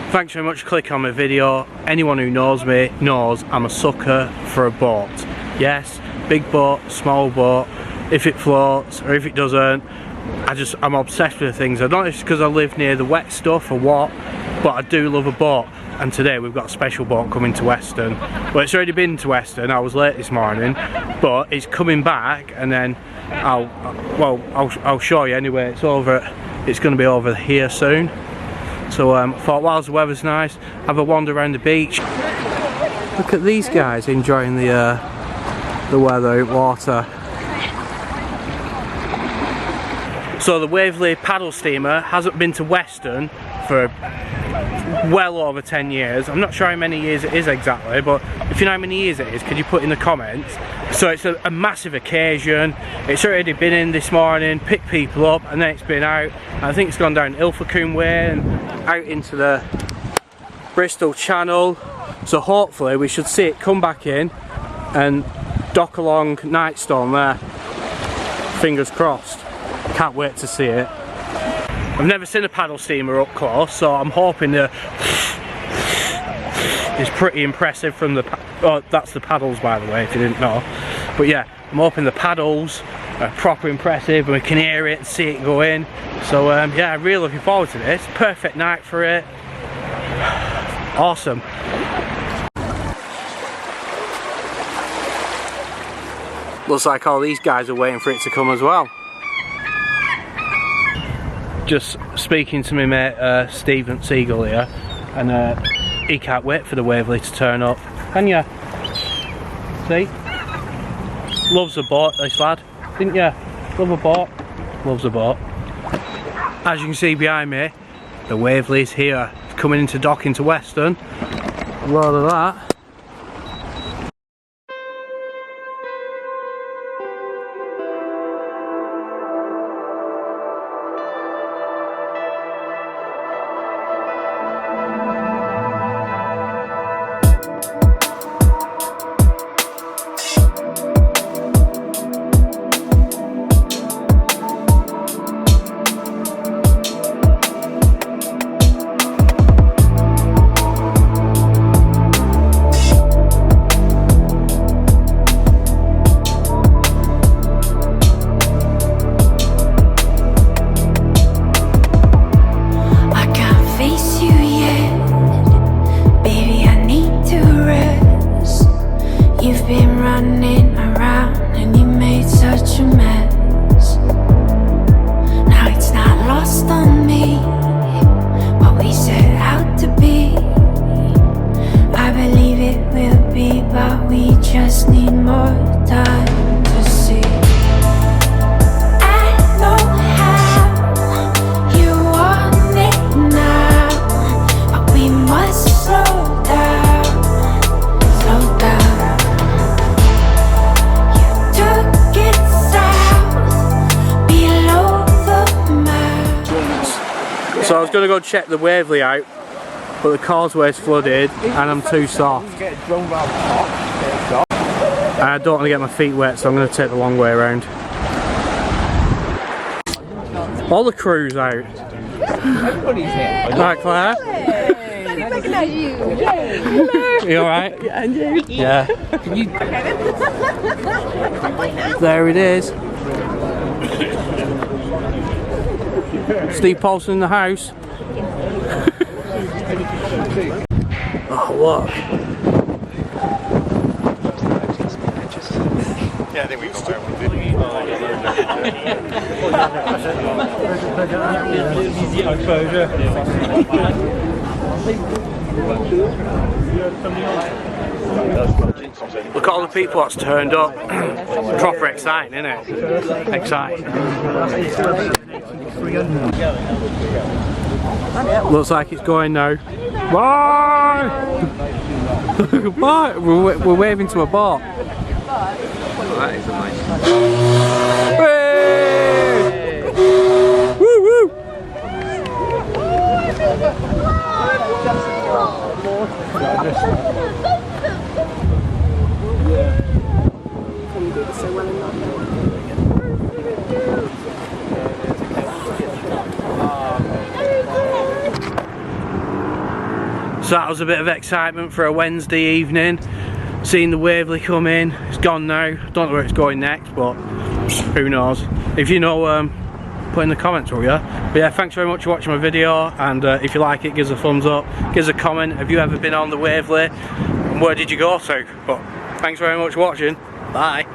Thanks very much for clicking on my video. Anyone who knows me knows I'm a sucker for a boat. Yes, big boat, small boat, if it floats or if it doesn't. I'm obsessed with things. I don't know if it's because I live near the wet stuff or what, but I do love a boat. And today we've got a special boat coming to Weston. Well, it's already been to Weston. I was late this morning, but it's coming back, and then I'll show you anyway. It's going to be over here soon. So I thought, whilst the weather's nice, have a wander around the beach. Look at these guys enjoying the weather in water. So the Waverley paddle steamer hasn't been to Weston for well over 10 years. I'm not sure how many years it is exactly, but if you know how many years it is, could you put in the comments? So it's a massive occasion. It's already been in this morning, picked people up, and then it's been out. I think it's gone down Ilfracombe Way and out into the Bristol Channel. So hopefully we should see it come back in and dock along Nightstone there. Fingers crossed. Can't wait to see it. I've never seen a paddle steamer up close, so I'm hoping it's pretty impressive from the... Oh, that's the paddles, by the way, if you didn't know. But yeah, I'm hoping the paddles are proper impressive and we can hear it and see it go in. So yeah, I'm really looking forward to this. Perfect night for it. Awesome. Looks like all these guys are waiting for it to come as well. Just speaking to my mate Stephen Siegel here, and he can't wait for the Waverley to turn up. Can ya? See? Loves a boat, this lad, didn't ya? Love a boat. Loves a boat. As you can see behind me, the Waverley's here. It's coming into dock into Weston. A load of that. So I was going to go check the Waverley out, but the causeway's flooded and I'm too soft. And I don't want to get my feet wet, so I'm going to take the long way around. All the crew's out. Everybody's here. Right, Claire? I recognise you. You alright? Yeah, and you? Yeah. There it is. Steve Paulson in the house. Oh, look. Yeah, I think we got there. Look at all the people that's turned up. Proper exciting, isn't it? Exciting. Looks like it's going now. Bye! Bye! We're waving to a boat. That is a nice. Hey! Woo woo! So that was a bit of excitement for a Wednesday evening. Seeing the Waverley come in. It's gone now. Don't know where it's going next, but who knows. If you know, put in the comments, will ya? But yeah, thanks very much for watching my video, and if you like it, give us a thumbs up, give us a comment. Have you ever been on the Waverley? And where did you go to? But thanks very much for watching. Bye.